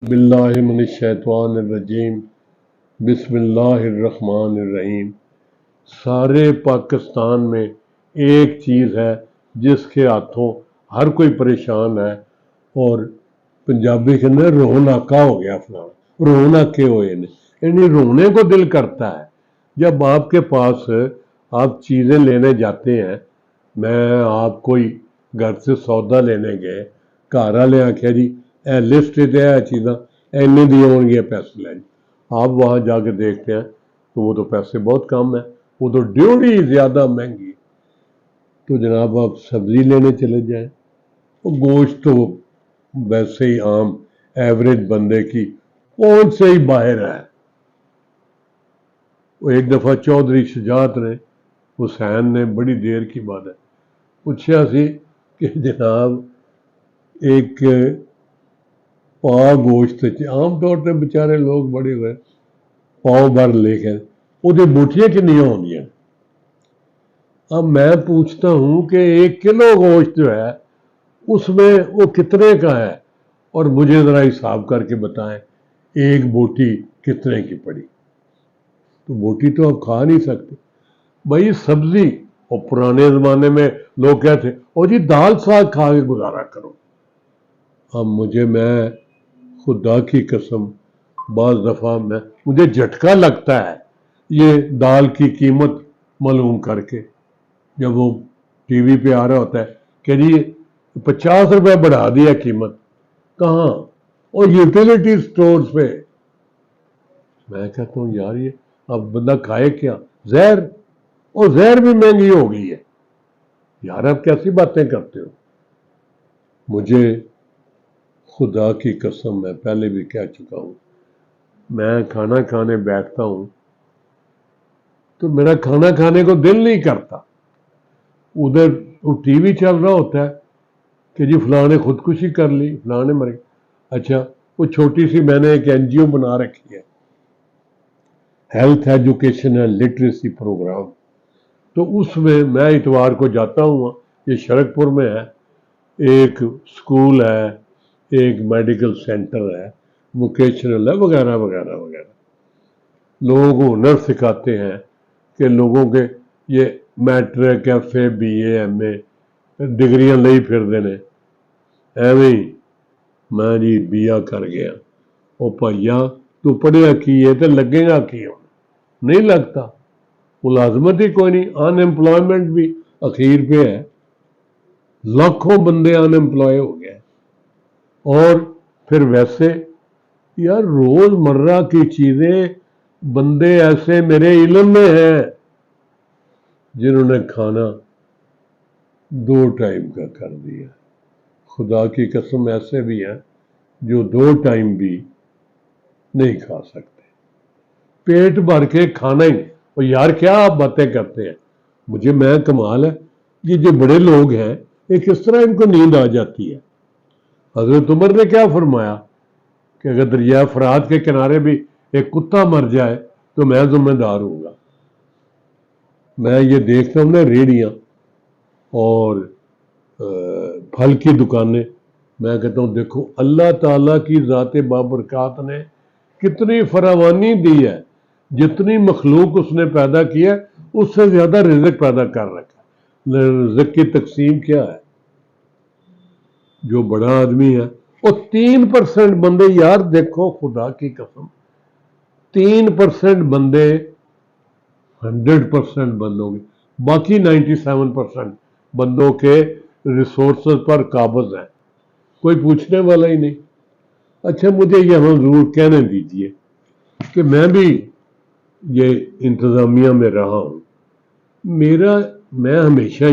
باللہ من الشیطان الرجیم بسم اللہ الرحمن الرحیم۔ سارے پاکستان میں ایک چیز ہے جس کے ہاتھوں ہر کوئی پریشان ہے، اور پنجابی کے اندر روناکا ہو گیا فلاں، روناکے ہوئے نے، یعنی رونے کو دل کرتا ہے جب آپ کے پاس آپ چیزیں لینے جاتے ہیں۔ میں آپ کوئی گھر سے سودا لینے گئے، گھر والے آخیا جی اے لسٹ چیزاں اینے دی ہون گیا، پیسے لیں۔ آپ وہاں جا کے دیکھتے ہیں تو وہ تو پیسے بہت کم ہیں، وہ تو ڈیوڑی زیادہ مہنگی۔ تو جناب آپ سبزی لینے چلے جائیں، وہ گوشت تو ویسے ہی عام ایوریج بندے کی پہنچ سے ہی باہر ہے۔ وہ ایک دفعہ چودھری شجاعت نے، حسین نے، بڑی دیر کی بات ہے، پوچھا سی کہ جناب ایک پاؤ گوشت، عام طور پہ بیچارے لوگ بڑے ہوئے پاؤ بھر لے کے، وہ بوٹیاں کنی ہونی ہیں۔ اب میں پوچھتا ہوں کہ 1 کلو گوشت جو ہے اس میں وہ کتنے کا ہے، اور مجھے ذرا حساب کر کے بتائیں ایک بوٹی کتنے کی پڑی۔ تو بوٹی تو آپ کھا نہیں سکتے بھائی، سبزی۔ اور پرانے زمانے میں لوگ کہتے اور جی دال ساگ کھا کے گزارا کرو۔ اب میں خدا کی قسم بعض دفعہ مجھے جھٹکا لگتا ہے یہ دال کی قیمت معلوم کر کے، جب وہ ٹی وی پہ آ رہا ہوتا ہے کہ جی 50 روپے بڑھا دیا قیمت، کہاں؟ اور یوٹیلیٹی سٹورز پہ۔ میں کہتا ہوں یار یہ اب بندہ کھائے کیا؟ زہر، اور زہر بھی مہنگی ہو گئی ہے یار، آپ کیسی باتیں کرتے ہو؟ مجھے خدا کی قسم، میں پہلے بھی کہہ چکا ہوں، میں کھانا کھانے بیٹھتا ہوں تو میرا کھانا کھانے کو دل نہیں کرتا، ادھر وہ ٹی وی چل رہا ہوتا ہے کہ جی فلاں نے خودکشی کر لی، فلاں نے مر گیا۔ اچھا وہ چھوٹی سی میں نے ایک NGO بنا رکھی ہے، health education and literacy programme, تو اس میں اتوار کو جاتا ہوں، یہ شرک پور میں ہے، ایک سکول ہے، ایک میڈیکل سینٹر ہے، ووکیشنل ہے، وغیرہ وغیرہ وغیرہ۔ لوگوں کو ہنر سکھاتے ہیں کہ لوگوں کے یہ میٹرک، FA BA MA ڈگریاں لئی پھر دینے ایویں ہی۔ میں جی BA کر گیا، او بھائیا تو پڑھیا کی ہے تو لگے گا کی ہونا؟ نہیں لگتا، ملازمت ہی کوئی نہیں، ان امپلائمنٹ بھی اخیر پہ ہے، لاکھوں بندے ان امپلائے ہو گئے۔ اور پھر ویسے یار روز مرہ کی چیزیں، بندے ایسے میرے علم میں ہیں جنہوں نے کھانا 2 ٹائم کا کر دیا۔ خدا کی قسم ایسے بھی ہیں جو 2 ٹائم بھی نہیں کھا سکتے، پیٹ بھر کے کھانا ہی۔ اور یار کیا آپ باتیں کرتے ہیں؟ میں کمال ہے یہ جو بڑے لوگ ہیں یہ کس طرح ان کو نیند آ جاتی ہے؟ حضرت عمر نے کیا فرمایا کہ اگر دریا فرات کے کنارے بھی ایک کتا مر جائے تو میں ذمہ دار ہوں گا۔ میں یہ دیکھتا ہوں نا ریڑیاں اور پھل کی دکانیں، میں کہتا ہوں دیکھو اللہ تعالیٰ کی ذات بابرکات نے کتنی فراوانی دی ہے، جتنی مخلوق اس نے پیدا کی ہے اس سے زیادہ رزق پیدا کر رکھا ہے۔ رزق کی تقسیم کیا ہے؟ جو بڑا آدمی ہے وہ 3% بندے، یار دیکھو خدا کی قسم، 3% بندے 100% بندوں کے، باقی 97% بندوں کے ریسورسز پر قابض ہیں، کوئی پوچھنے والا ہی نہیں۔ اچھا مجھے یہاں ضرور کہنے دیجئے کہ میں بھی یہ انتظامیہ میں رہا ہوں، میں ہمیشہ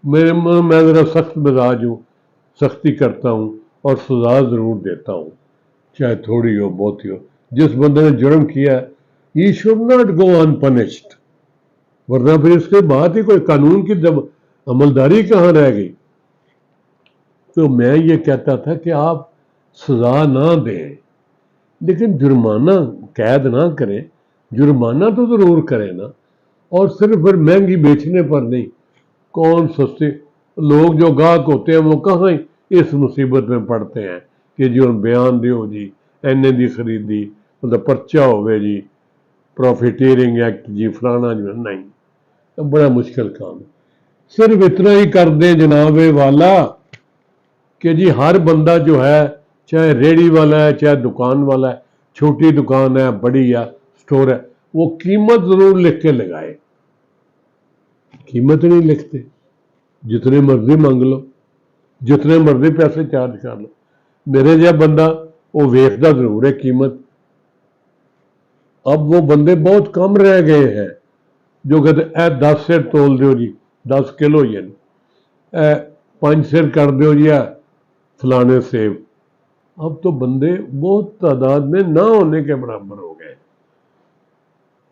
میں ذرا سخت مزاج ہوں، سختی کرتا ہوں اور سزا ضرور دیتا ہوں، چاہے تھوڑی ہو بہت ہو۔ جس بندے نے جرم کیا ہے he should not go unpunished، ورنہ پھر اس کے بعد ہی کوئی قانون کی عملداری کہاں رہ گئی؟ تو میں یہ کہتا تھا کہ آپ سزا نہ دیں لیکن جرمانہ قید نہ کریں، جرمانہ تو ضرور کریں نا، اور صرف پھر مہنگی بیچنے پر نہیں۔ کون سستے لوگ جو گاہک ہوتے ہیں وہ کہاں اس مصیبت میں پڑتے ہیں کہ جی بیان دیو جی ਇੰਨੇ ਦੀ ਖਰੀਦੀ, ਉਹਦਾ ਪਰਚਾ ਹੋਵੇ ਜੀ, ਪ੍ਰੋਫਿਟੇਰਿੰਗ ਐਕਟ ਜੀ, ਫਲਾਣਾ ਜੀ, ਨਹੀਂ, ਬੜਾ ਮੁਸ਼ਕਿਲ ਕੰਮ। सिर्फ इतना ही कर दें जनाब वाला कि जी हर बंदा जो है, चाहे रेहड़ी वाला है, चाहे दुकान वाला है, छोटी दुकान है, बड़ी है, स्टोर है, वो कीमत जरूर लिख के लगाए। कीमत नहीं लिखते, जितने मर्जी मांग लो, जितने मर्जी पैसे चार्ज कर लो। मेरे जहा बंदा वो वेखदा जरूर है कीमत। अब वो बंदे बहुत कम रह गए हैं जो कहते ए 10 सिर तोल दो जी, 10 किलो ही 5 सिर कर दो जी फलाने सेब। अब तो बंदे बहुत तादाद में ना होने के बराबर हो गए।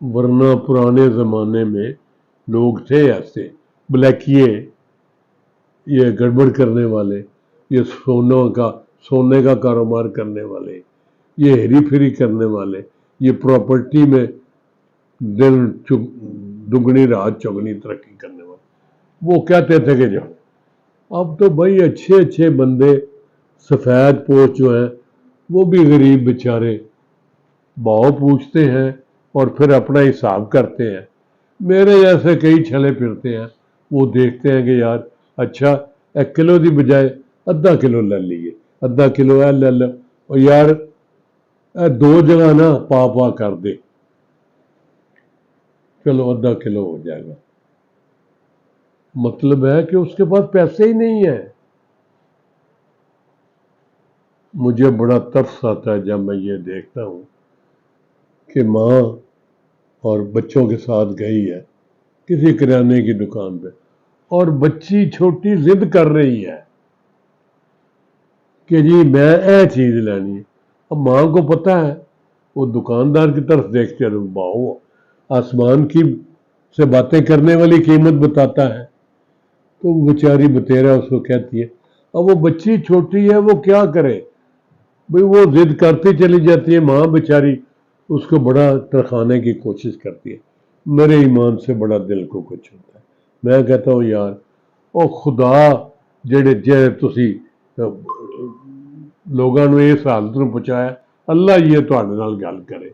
वरना पुराने ज़माने में लोग थे ऐसे ब्लैकिए, ये गड़बड़ करने वाले, ये सोने का कारोबार करने वाले, ये हेरी फेरी करने वाले, ये प्रॉपर्टी में दिन दुगनी रात चौगनी तरक्की करने वाले, वो कहते थे कि जाओ। अब तो भाई अच्छे अच्छे बंदे सफ़ेद पोश जो हैं वो भी गरीब बेचारे भाव पूछते हैं और फिर अपना हिसाब करते हैं। मेरे जैसे कई छले फिरते हैं, वो देखते हैं कि यार अच्छा 1 किलो की बजाय आधा किलो ले लीजिए, आधा किलो है ले लो, और यार 2 जगह ना पा कर दे, चलो आधा किलो हो जाएगा। मतलब है कि उसके पास पैसे ही नहीं है। मुझे बड़ा तरस आता है जब मैं ये देखता हूँ कि माँ और बच्चों के साथ गई है किसी किराने की दुकान पे, और बच्ची छोटी जिद कर रही है कि जी मैं यह चीज़ लेनी है। अब माँ को पता है, वो दुकानदार की तरफ देखते हैं, बाओ आसमान की से बातें करने वाली कीमत बताता है, तो वो बेचारी बतेरा उसको कहती है। अब वो बच्ची छोटी है, वो क्या करे भाई, वो जिद करती चली जाती है, माँ बेचारी उसको बड़ा तरखाने की कोशिश करती है। मेरे ईमान से बड़ा दिल को कुछ होता है। मैं कहता हूँ यार ओ खुदा ਜਿਹੜੇ ਤੁਸੀਂ ਲੋਕਾਂ ਨੂੰ ਇਸ ਹਾਲਤ ਨੂੰ ਪਹੁੰਚਾਇਆ, ਅੱਲਾ ਹੀ ਇਹ ਤੁਹਾਡੇ ਨਾਲ ਗੱਲ ਕਰੇ,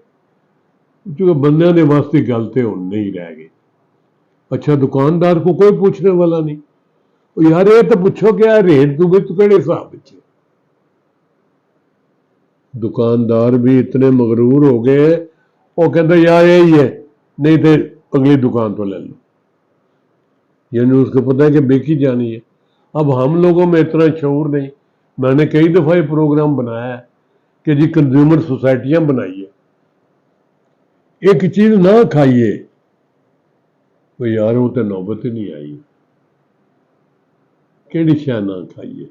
क्योंकि ਬੰਦਿਆਂ ਦੇ ਵਾਸਤੇ ਗੱਲ ਤੇ ਹੁਣ नहीं रह गई। अच्छा दुकानदार को कोई पूछने वाला नहीं, यार ये तो पूछो क्या रेट तू केड़े हिसाब से। दुकानदार भी इतने मगरूर हो गए, वो कहते यार यही है, नहीं तो अगली दुकान तो ले लो, यानी उसको पता है कि बेची जानी है। अब हम लोगों में इतना शऊर नहीं। मैंने कई दफ़ा ये प्रोग्राम बनाया है कि जी कंज्यूमर सोसाइटियां बनाइए, एक चीज़ ना खाइए, तो यार वो तो नौबत ही नहीं आई, केड़ी शै ना खाइए।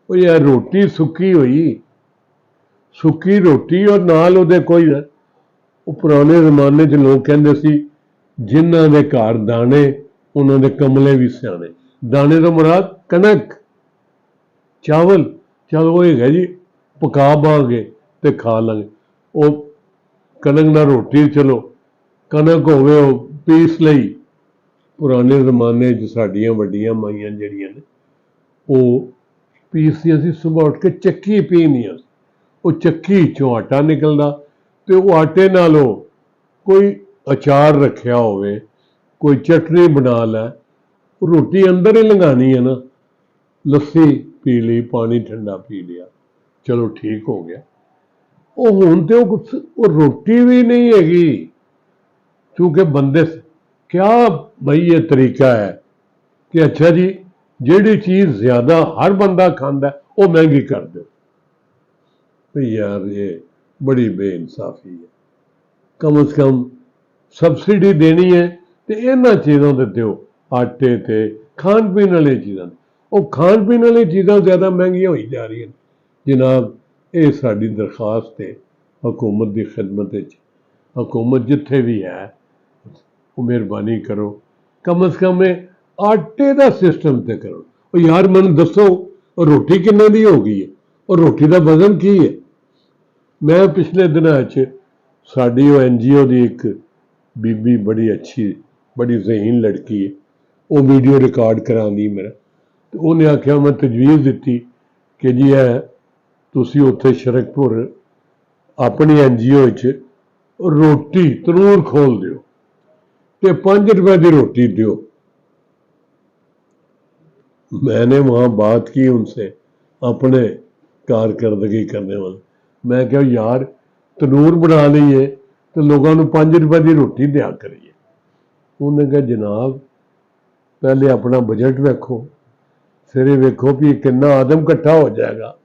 वो यार रोटी सुक्की हुई, सुक्की रोटी और नाल ਉਹਦੇ कोई ना, वो पुराने ज़माने च लोग कहते सी जिन्हां दे घर दाने उन्हां दे कमले भी सियाने। दाने तो मुराद कनक चावल, चल वो है जी पका बांगे ते खा लांगे। वो कनक ना रोटी, चलो कनक होवे वो पीस लई। पुराने ज़माने च साडियां वड्डियां माइयां जिहड़ियां ने वो पीसदियां सी, सुबह उठ के चक्की पीनियां, वो चक्की चों आटा निकलदा ते वो आटे नालों कोई अचार रखिया होवे, कोई चटनी बना लै, रोटी अंदर ही लंघानी है ना, लस्सी पी ली, पानी ठंडा पी लिया, चलो ठीक हो गया। वो हुण ते वो रोटी भी नहीं हैगी, क्योंकि बंदे क्या भाई ये तरीका है कि अच्छा जी जिहड़ी चीज़ ज़्यादा हर बंदा खांदा है वो महंगी कर दो। तो यार ये बड़ी बेइंसाफी है। कम से कम सबसिडी देनी है तो इन्हां चीज़ों ते दिओ, आटे ते खाण पीण वाली चीज़ां। वो खाण पीण वाली चीज़ां ज़्यादा महंगियां होई जा रही हैं। जनाब ये साडी दरखास्त है हुकूमत की खिदमत विच, हुकूमत जिथे भी है वो मेहरबानी करो, कम से कम आटे का सिस्टम तो करो। और यार मैनूं दसो रोटी किन्ने दी हो गई है और रोटी का वजन की है। मैं पिछले दिनों साडी NGO की एक बीबी बड़ी अच्छी बड़ी ज़हीन लड़की है, वो वीडियो रिकॉर्ड करा दी मेरा, तो उन्हें आख्या मैं तजवीज़ दी कि जी है तुसी उत्थे शरकपुर ਆਪਣੀ NGO 'ਚ रोटी तनूर खोल दियो तो 5 रुपए की रोटी दियो। मैंने वहाँ बात की उनसे, अपने कारकर्दगी करने वाले, मैं क्या यार तनूर बना लीए तो लोगों को 5 रुपए की रोटी दिया करिए। उन्हें कहा जनाब पहले अपना बजट वेखो, फिर ये वेखो भी कितना आदम इकट्ठा हो जाएगा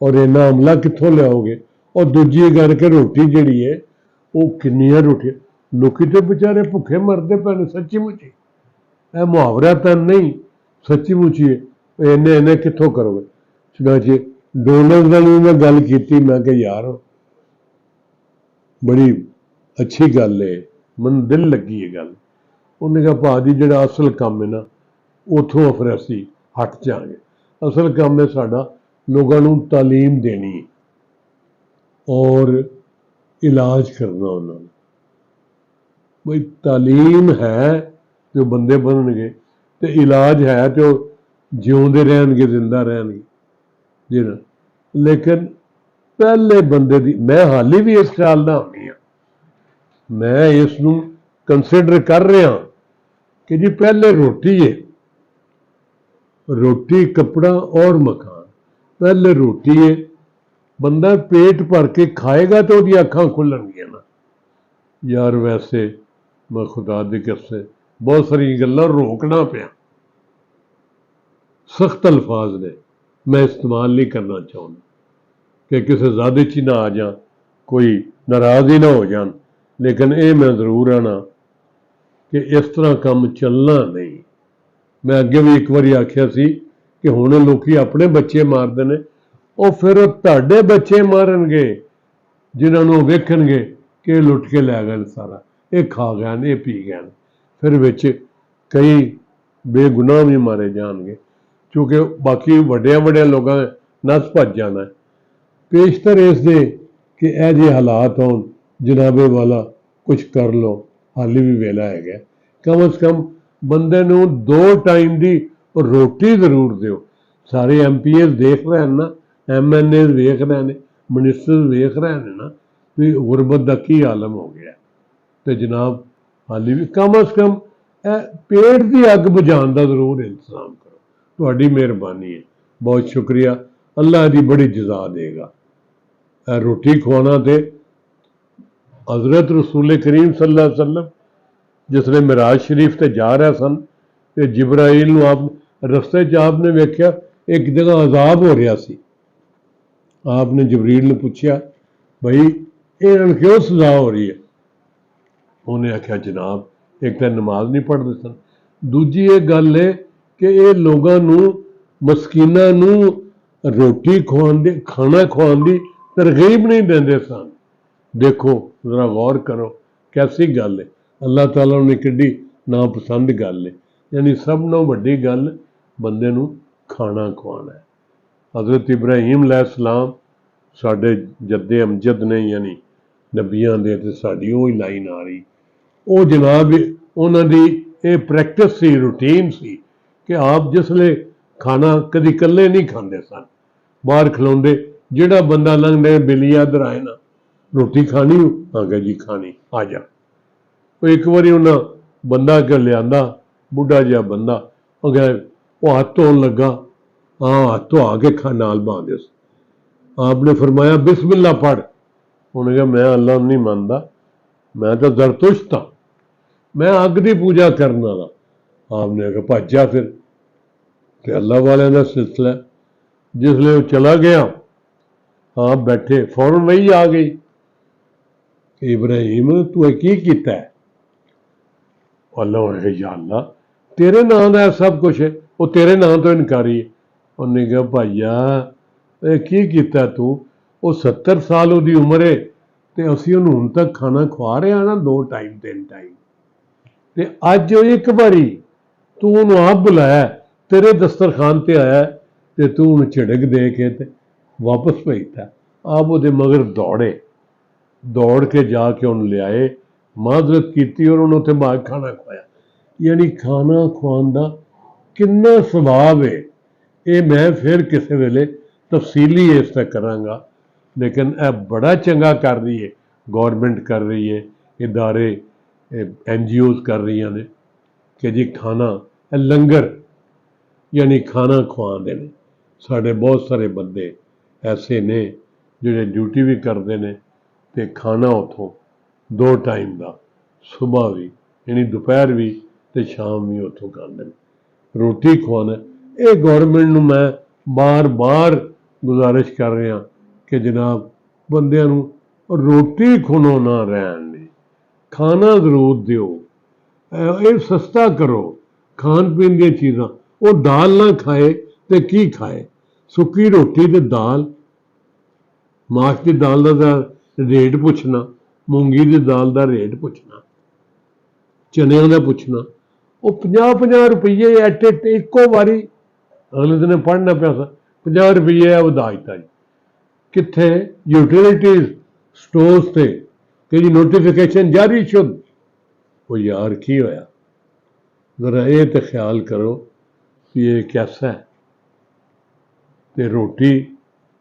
और इन्ना अमला कित्थों लियाओगे, और दूजी गल के रोटी जिहड़ी है वो किन्नियां रोटियां, लोकी तो बेचारे भुखे मरते पे ने सच्ची मुची। यह मुहावरा तो नहीं, सच्ची मुची है। इन्ने इन्ने कित्थों करोगे। चुनाचे डोनर नाल मैं गल की, मैं कि यार बड़ी अच्छी गल है, मन दिल लगी है गल। उन्हें कहा भाजी जिहड़ा असल काम है ना उथों फिर असी हट जाएंगे। असल काम है साडा लोगों को तालीम देनी और इलाज करना। उन्होंने भाई तालीम है तो बंदे बननगे, तो इलाज है तो जिउंदे रहणगे, जिंदा रहणगे जी ना। लेकिन पहले बंदे दी, मैं हाली भी इस ख्याल ना आनी हाँ, मैं इसनूं कंसिडर कर रहा कि जी पहले रोटी है, रोटी कपड़ा और मकान। पहले रोटी है, बंदा पेट भर के खाएगा तो उसकी अखां खुलणगियां ना। यार वैसे मैं खुदा दी कसम बहुत सारी गल्लां रोकना पिया, सख्त अल्फाज ने मैं इस्तेमाल नहीं करना चाहता कि किसी ज़्यादा च ना आ जा, कोई नाराज ही ना हो जान। लेकिन ये मैं जरूर आना कि इस तरह काम चलना नहीं। मैं अगे भी एक बार आख्या सी कि हुण लोकी अपने बच्चे मारते हैं, और फिर तुहाडे बच्चे मारनगे जिन्होंने वेखणगे कि लुट के लै गए सारा, ये खा गए, ये पी गए, फिर विच कई बेगुनाह भी मारे जाएंगे, क्योंकि बाकी वड्डिया वड्डिया लोगों ने नस भज जाना है। पेशतर इस दे कि यह जे हालात हो जनाबे वाला कुछ कर लो, हाली भी वेला है। कम अज कम बंदे नूं 2 टाइम की रोटी जरूर दो। सारे MPs देख रहे हैं ना, MNA वेख रहे हैं, मिनिस्टर वेख रहे हैं ना भी गुरबत का की आलम हो गया। तो जनाब हाली भी कम अज कम पेट की अग बुझाने का जरूर इंतजाम करो। तुहाडी मेहरबानी है, बहुत शुक्रिया, अल्लाह की बड़ी जजा देगा। रोटी खुआना तो हजरत रसूल करीम सल्लल्लाहु अलैहि वसल्लम जिसने मिराज शरीफ से जा रहे सन, तो जिब्राइल नूं आप रस्ते च आपने वेख्या एक जगह अजाब हो रहा सी। आपने जबरील ने पूछा भाई इन्होंने क्यों सजा हो रही है। उन्हें आख्या जनाब एक तो नमाज नहीं पढ़ते सन, दूजी ये गल है कि ये लोगों मस्कीनां नूं रोटी खुआने खाना खुआने की तरगीब नहीं देंदे सन। देखो जरा गौर करो कैसी गल है, अल्लाह ताला ने किड्डी नापसंद गल है। यानी सब नालों वड्डी गल बंदे नूं खाना खुआना है। हज़रत इब्राहीम अलैहिस्सलाम साडे जद्दे अमजद ने, यानी नबियां दे, ते साडी ओही लाइन आ रही। वो जनाब उन्हां दी ये प्रैक्टिस सी, रूटीन सी कि आप जिसले खाना कदी कल्ले नहीं खांदे सन, बाहर खलोंदे, जिहड़ा बंदा लंघदे बिलिया इधर आए ना रोटी खानी, हाँ कहा जी खानी, आ जा। एक बारी उन्हें बंदा के लिया, बुढ़ा जिहा बंदा, वो हाथ धोन लगा, हाँ हाथ धोआ के नाल बांध दे। आपने फरमाया बिस्मिल्लाह पढ़। उन्हें कहा मैं अल्लाह नहीं मानता, मैं तो जरतुश्त हाँ, मैं अग की पूजा करने वाला। आपने कहा भज जा फिर। तो अल्लाह वाले का सिलसिला, जिसले वो चला गया, आप बैठे, फौरन वही आ गई, इब्राहिम तू की कीता है। अल्लाह ने कहा या अल्लाह तेरे नाम का सब कुछ है, वो तेरे नाम तो इनकारी है। उन्हें कहा भाईया की कीता तू, वो 70 साल उसकी उम्र है, तो असी उन्होंने हुण तक खाना खुआ रहे हैं ना 2 टाइम 3 टाइम, तो अज एक बारी तू उन्होंने आप बुलाया, तेरे दस्तरखान ते आया, तो तू उन्हें झिड़क दे के ते वापस भेजता। आप वो मगर दौड़े, दौड़ के जाके उन्हें लियाए, माजरत की और उन्होंने उत्थे बाग खाना खुआया। यानी खाना खुआने का कितना स्वभाव है, ये मैं फिर किसी वेले तफसीली इस तक करांगा। لیکن یہ بڑا چنگا کر رہی ہے، گورنمنٹ کر رہی ہے، ادارے این جی اوز کر رہی ہیں کہ جی کھانا لنگر یعنی کھانا کھواندے نے. سارے بہت سارے بندے ایسے نے جڑے ڈیوٹی بھی کرتے ہیں تے کھانا اتوں 2 ٹائم دا، صبح بھی یعنی دوپہر بھی تے شام بھی اتوں کھاندے نے. روٹی کھوانا یہ گورنمنٹ نو میں بار بار گزارش کر رہا کہ جناب بندیاں نو روٹی کھنو نہ رہن دے، کھانا ضرور دیو، یہ سستا کرو. کھان پین دیا چیزاں وہ دال نہ کھائے تے کی کھائے؟ سکی روٹی تے دال، ماش کی دال دا ریٹ پوچھنا، مونگی دی دال دا ریٹ پوچھنا، چنیاں دا پوچھنا، وہ 50 روپیے ایکو باری. اگلے دن پڑھنا پیا سا 50 روپیے ودا دیتا جی. کتنے یوٹیلیٹیز سٹورز تے کہ جی نوٹیفیکیشن جاری شد. وہ یار کی ہویا؟ ذرا یہ تو خیال کرو کہ یہ کیسا ہے. تے روٹی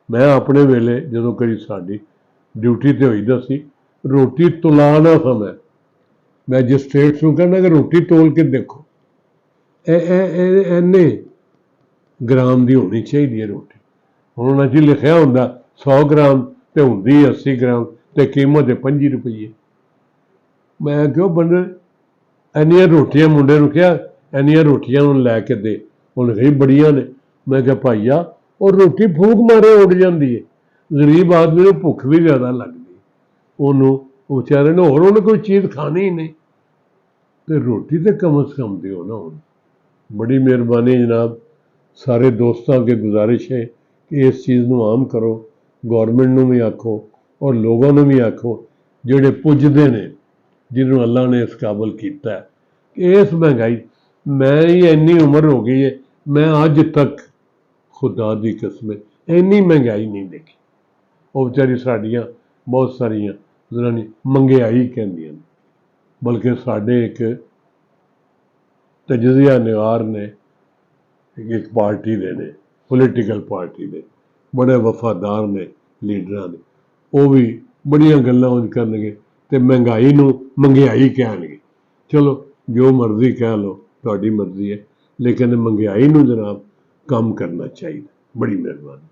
میں اپنے ویلے جدوں کری ساری ڈیوٹی تے ہوئی دا سی روٹی تولانا سا میجسٹریٹس نوں کہنا کہ روٹی تول کے دیکھو اینے گرام دی ہونی چاہیے روٹی. ہوں جی لکھیا ہوں 100 گرام تے ہوندی 80 گرام تے قیمت ہے 5 روپیے. میں کہو بندے اینیاں روٹیاں منڈے نوں کہا اینیاں روٹیاں لے کے دے. انہیں کہی بڑیاں نے. میں کہا بھائیا اور روٹی پھونک مارے اڑ جاندی ہے. غریب آدمی نوں بھوک بھی زیادہ لگتی، انہوں بیچارے نے اور انہیں کوئی چیز کھانی ہی نہیں تے روٹی تے کم از کم دیو نا. بڑی مہربانی جناب. سارے دوستاں کے گزارش ہے کہ اس چیز نو عام کرو، گورنمنٹ نو بھی آکھو اور لوگوں نے بھی آکھو جڑے پجدے نے جنہوں اللہ نے اس قابل کیتا ہے کہ اس مہنگائی میں ہی اینی عمر ہو گئی ہے میں اج تک خدا دی قسم اینی مہنگائی نہیں دیکھی. وہ بیچاری ساڈیاں بہت ساریاں زنانی منگیائی کہندیاں نے، بلکہ ساڈے ایک تجزیہ نگار نے ایک پارٹی دے نے پولیٹیکل پارٹی دے بڑے وفادار نے لیڈراں نے، وہ بھی بڑیاں گلاں انج کرن گے تے مہنگائی نو منگیائی کہن گے. چلو جو مرضی کہہ لو تہاڈی مرضی ہے، لیکن مہنگائی نو جناب کم کرنا چاہیے. بڑی مہربانی.